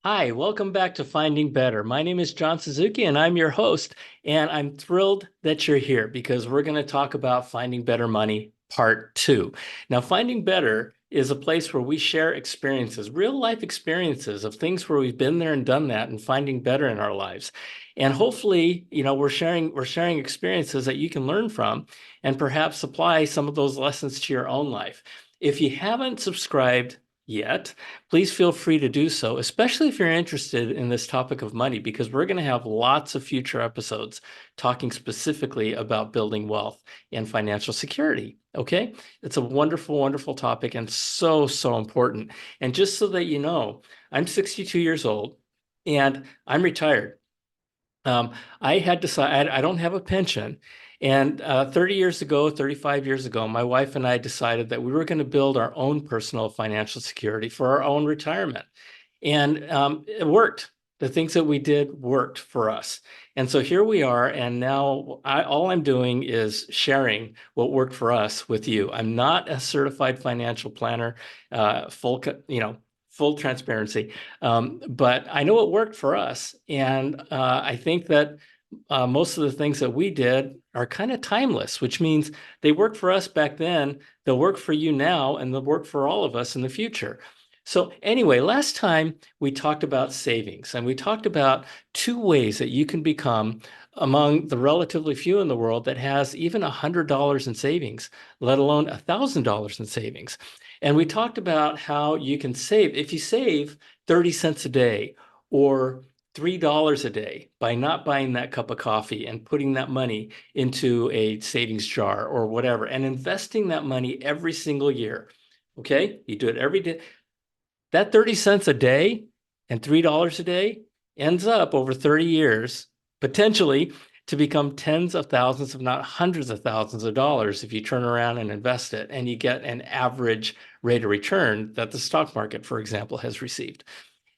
Hi, welcome back to Finding Better. My name is John Suzuki and I'm your host. And I'm thrilled that you're here because we're going to talk about Finding Better Money Part 2. Now, Finding Better is a place where we share experiences, real life experiences of things where we've been there and done that and finding better in our lives. And hopefully, we're sharing experiences that you can learn from and perhaps apply some of those lessons to your own life. If you haven't subscribed yet, please feel free to do so, especially if you're interested in this topic of money, because we're going to have lots of future episodes talking specifically about building wealth and financial security. Okay. It's a wonderful, wonderful topic and so, so important. And just so that you know, I'm 62 years old and I'm retired. I had decided I don't have a pension. And 30 years ago, 35 years ago, my wife and I decided that we were going to build our own personal financial security for our own retirement. And it worked. The things that we did worked for us. And so here we are. And now all I'm doing is sharing what worked for us with you. I'm not a certified financial planner, full transparency. But I know it worked for us. And I think that most of the things that we did are kind of timeless, which means they worked for us back then, they'll work for you now, and they'll work for all of us in the future. So anyway, last time we talked about savings and we talked about two ways that you can become among the relatively few in the world that has even $100 in savings, let alone $1,000 in savings. And we talked about how you can save, if you save 30 cents a day or $3 a day by not buying that cup of coffee and putting that money into a savings jar or whatever and investing that money every single year. Okay, you do it every day. That 30 cents a day and $3 a day ends up over 30 years, potentially to become tens of thousands, if not hundreds of thousands of dollars if you turn around and invest it and you get an average rate of return that the stock market, for example, has received.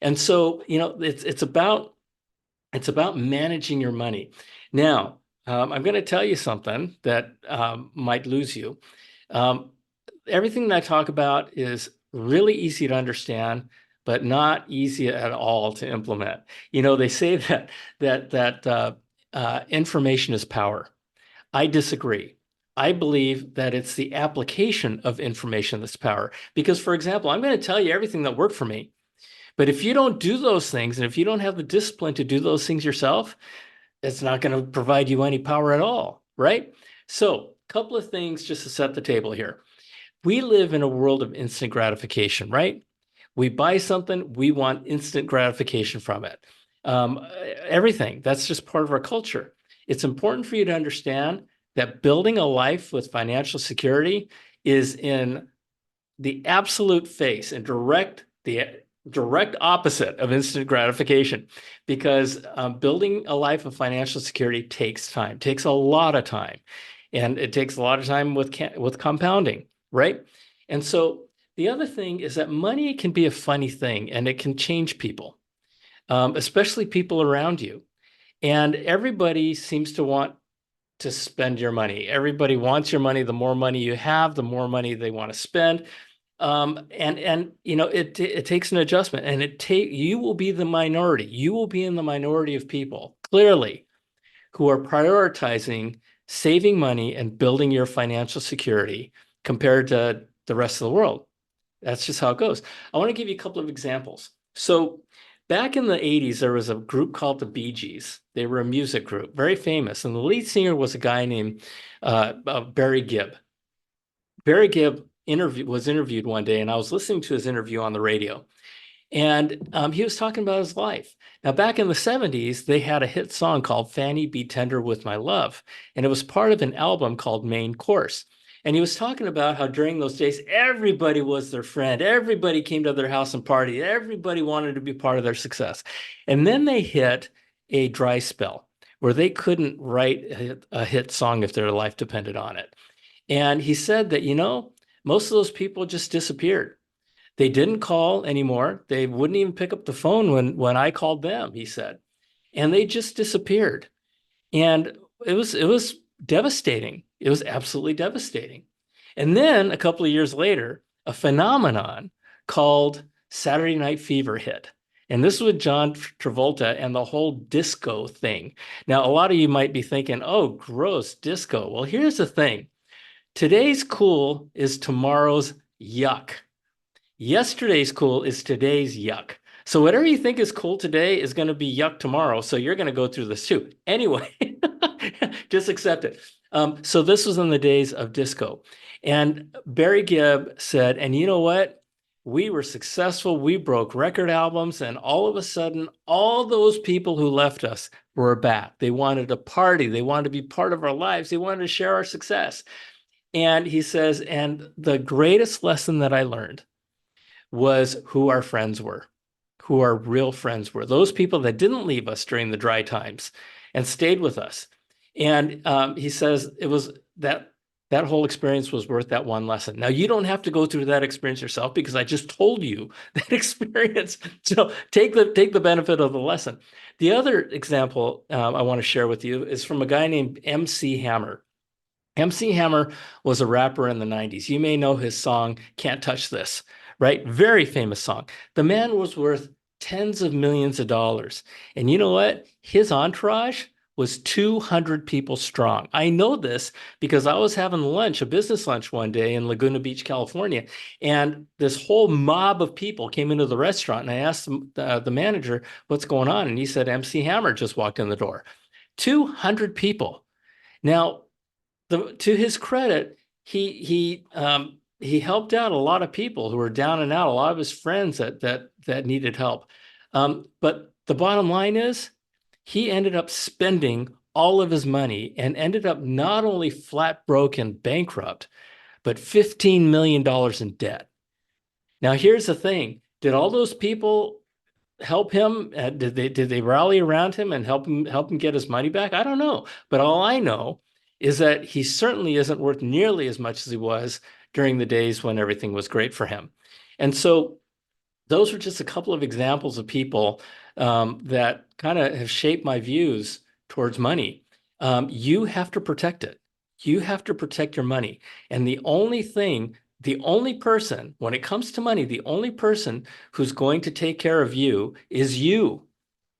And so, it's about managing your money. Now, I'm going to tell you something that might lose you. Um, Everything that I talk about is really easy to understand, but not easy at all to implement. They say that information is power. I disagree. I believe that it's the application of information that's power. Because, for example, I'm going to tell you everything that worked for me. But if you don't do those things, and if you don't have the discipline to do those things yourself, it's not going to provide you any power at all, right? So, a couple of things just to set the table here. We live in a world of instant gratification, right? We buy something, we want instant gratification from it. Um, Everything, that's just part of our culture. It's important for you to understand that building a life with financial security is in the absolute face and direct opposite of instant gratification because building a life of financial security takes time, takes a lot of time, and it takes a lot of time with compounding, right? And so the other thing is that money can be a funny thing and it can change people, especially people around you. And everybody seems to want to spend your money. Everybody wants your money. The more money you have, the more money they want to spend. And it takes an adjustment, and you will be the minority. You will be in the minority of people clearly who are prioritizing saving money and building your financial security compared to the rest of the world. That's just how it goes. I want to give you a couple of examples. So back in the 80s, there was a group called the Bee Gees. They were a music group, very famous, and the lead singer was a guy named Barry Gibb. Barry Gibb was interviewed one day, and I was listening to his interview on the radio. And he was talking about his life. Now, back in the 70s, they had a hit song called Fanny Be Tender with My Love. And it was part of an album called Main Course. And he was talking about how during those days, everybody was their friend. Everybody came to their house and partied. Everybody wanted to be part of their success. And then they hit a dry spell where they couldn't write a hit song if their life depended on it. And he said that, most of those people just disappeared. They didn't call anymore. They wouldn't even pick up the phone when I called them, he said. And they just disappeared. And it was devastating. It was absolutely devastating. And then a couple of years later, a phenomenon called Saturday Night Fever hit. And this is with John Travolta and the whole disco thing. Now, a lot of you might be thinking, oh, gross, disco. Well, here's the thing. Today's cool is tomorrow's yuck. Yesterday's cool is today's yuck. So whatever you think is cool today is going to be yuck tomorrow. So you're going to go through this too. Anyway, just accept it. So this was in the days of disco. And Barry Gibb said, and you know what? We were successful. We broke record albums. And all of a sudden, all those people who left us were back. They wanted to party. They wanted to be part of our lives. They wanted to share our success. And he says, and the greatest lesson that I learned was who our friends were, who our real friends were, those people that didn't leave us during the dry times and stayed with us. And he says it was that whole experience was worth that one lesson. Now, you don't have to go through that experience yourself because I just told you that experience. So take the benefit of the lesson. The other example I want to share with you is from a guy named MC Hammer. MC Hammer was a rapper in the 90s. You may know his song, Can't Touch This, right? Very famous song. The man was worth tens of millions of dollars. And you know what? His entourage was 200 people strong. I know this because I was having lunch, a business lunch one day in Laguna Beach, California, and this whole mob of people came into the restaurant, and I asked the manager, what's going on? And he said, MC Hammer just walked in the door. 200 people. Now, to his credit, he helped out a lot of people who were down and out, a lot of his friends that needed help. But the bottom line is he ended up spending all of his money and ended up not only flat broke and bankrupt, but $15 million in debt. Now, here's the thing. Did all those people help him? Did they rally around him and help him get his money back? I don't know. But all I know is that he certainly isn't worth nearly as much as he was during the days when everything was great for him. And so those were just a couple of examples of people that kind of have shaped my views towards money. You have to protect it. You have to protect your money. And the only person, when it comes to money, the only person who's going to take care of you is you.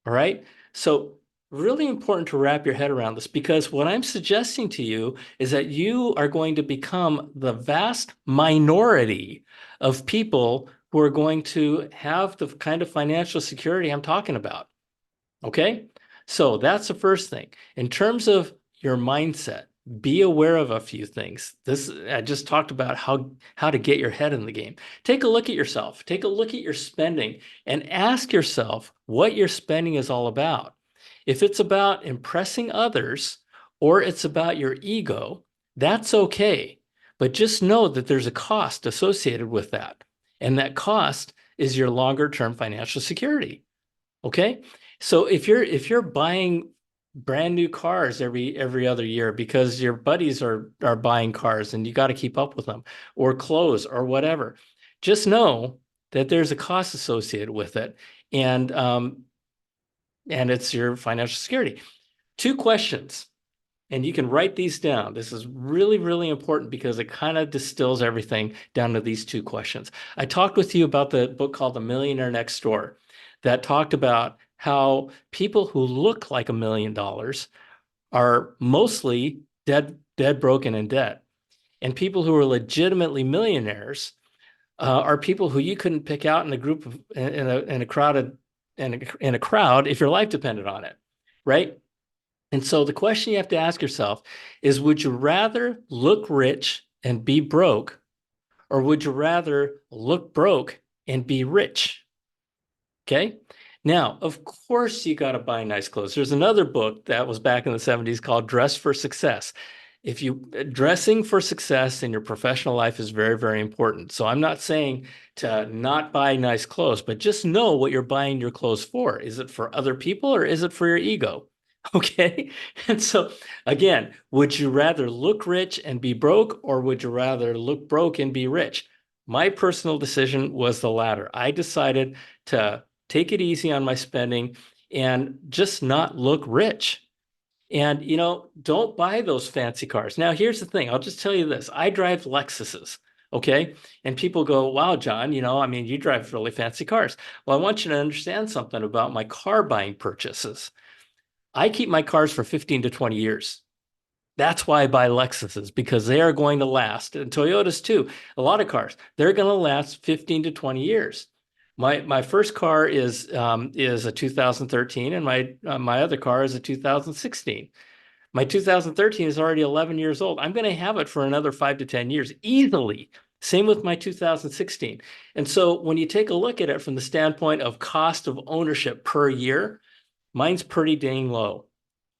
All right. So really important to wrap your head around this, because what I'm suggesting to you is that you are going to become the vast minority of people who are going to have the kind of financial security I'm talking about. Okay? So that's the first thing. In terms of your mindset, be aware of a few things. I just talked about how to get your head in the game. Take a look at yourself. Take a look at your spending and ask yourself what your spending is all about. If it's about impressing others or it's about your ego, that's okay. But just know that there's a cost associated with that. And that cost is your longer term financial security. Okay? So if you're buying brand new cars every other year because your buddies are buying cars and you got to keep up with them, or clothes or whatever, just know that there's a cost associated with it. And it's your financial security. 2 questions, and you can write these down. This is really, really important because it kind of distills everything down to these 2 questions. I talked with you about the book called The Millionaire Next Door that talked about how people who look like $1 million are mostly dead, broken, in debt. And people who are legitimately millionaires are people who you couldn't pick out in a group of in a crowd if your life depended on it, right? And so the question you have to ask yourself is, would you rather look rich and be broke, or would you rather look broke and be rich? Okay. Now, of course, you got to buy nice clothes. There's another book that was back in the 70s called Dress for Success. Dressing for success in your professional life is very, very important. So I'm not saying to not buy nice clothes, but just know what you're buying your clothes for. Is it for other people or is it for your ego? Okay. And so again, would you rather look rich and be broke, or would you rather look broke and be rich? My personal decision was the latter. I decided to take it easy on my spending and just not look rich. And, don't buy those fancy cars. Now, here's the thing. I'll just tell you this. I drive Lexuses. Okay. And people go, wow, John, I mean, you drive really fancy cars. Well, I want you to understand something about my car buying purchases. I keep my cars for 15 to 20 years. That's why I buy Lexuses, because they are going to last, and Toyotas too. A lot of cars, they're going to last 15 to 20 years. My first car is a 2013, and my other car is a 2016. My 2013 is already 11 years old. I'm going to have it for another 5 to 10 years easily. Same with my 2016. And so when you take a look at it from the standpoint of cost of ownership per year, mine's pretty dang low.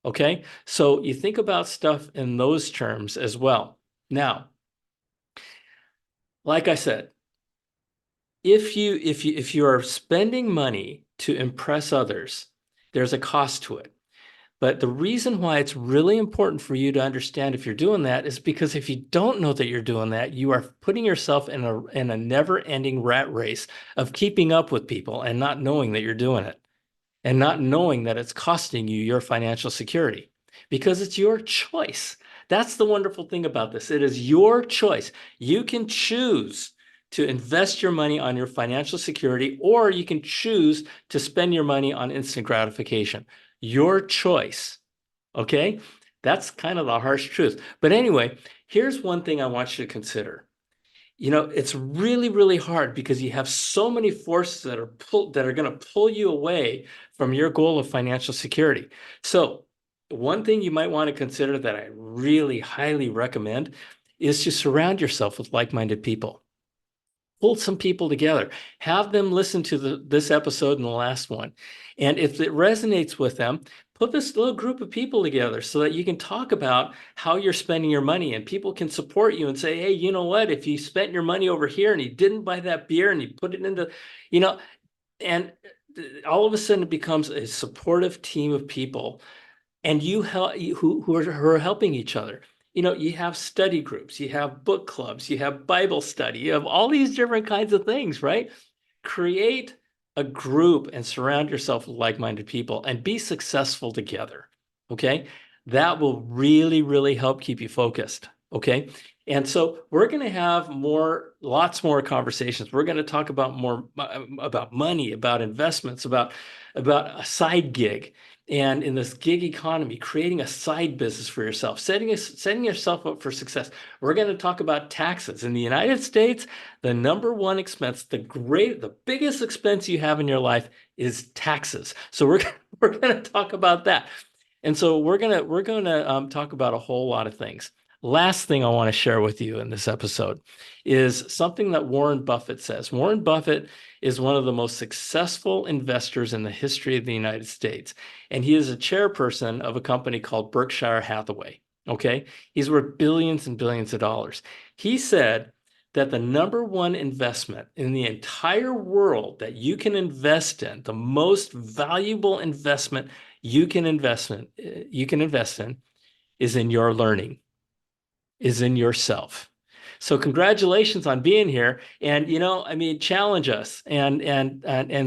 Okay. So you think about stuff in those terms as well. Now, like I said, if you are spending money to impress others, there's a cost to it. But the reason why it's really important for you to understand if you're doing that is because if you don't know that you're doing that, you are putting yourself in a never-ending rat race of keeping up with people and not knowing that you're doing it and not knowing that it's costing you your financial security because it's your choice. That's the wonderful thing about this. It is your choice. You can choose to invest your money on your financial security, or you can choose to spend your money on instant gratification. Your choice. Okay? That's kind of the harsh truth. But anyway, here's one thing I want you to consider. It's really, really hard because you have so many forces that are going to pull you away from your goal of financial security. So, one thing you might want to consider that I really highly recommend is to surround yourself with like-minded people. Pull some people together, have them listen to this episode and the last one. And if it resonates with them, put this little group of people together so that you can talk about how you're spending your money and people can support you and say, hey, you know what? If you spent your money over here and you didn't buy that beer and you put it into, you know, and all of a sudden it becomes a supportive team of people and you help who are helping each other. You have study groups, you have book clubs, you have Bible study, you have all these different kinds of things, right? Create a group and surround yourself with like-minded people and be successful together. Okay. That will really, really help keep you focused. Okay. And so we're going to have lots more conversations. We're going to talk about more about money, about investments, about a side gig. And in this gig economy, creating a side business for yourself, setting yourself up for success. We're going to talk about taxes. In the United States, the number one expense, the biggest expense you have in your life is taxes. So we're going to talk about that. And so we're gonna talk about a whole lot of things. Last thing I want to share with you in this episode is something that Warren Buffett says. Warren Buffett is one of the most successful investors in the history of the United States, and he is a chairperson of a company called Berkshire Hathaway. Okay, he's worth billions and billions of dollars. He said that the number one investment in the entire world that you can invest in, the most valuable investment you can invest in is in your learning, is in yourself. So congratulations on being here. And I mean, challenge us and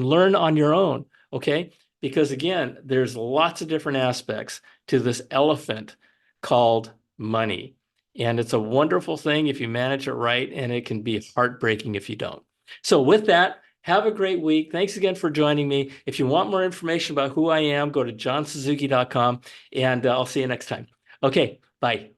learn on your own, okay? Because again, there's lots of different aspects to this elephant called money. And it's a wonderful thing if you manage it right, and it can be heartbreaking if you don't. So with that, have a great week. Thanks again for joining me. If you want more information about who I am, go to johnsuzuki.com, and I'll see you next time. Okay, bye.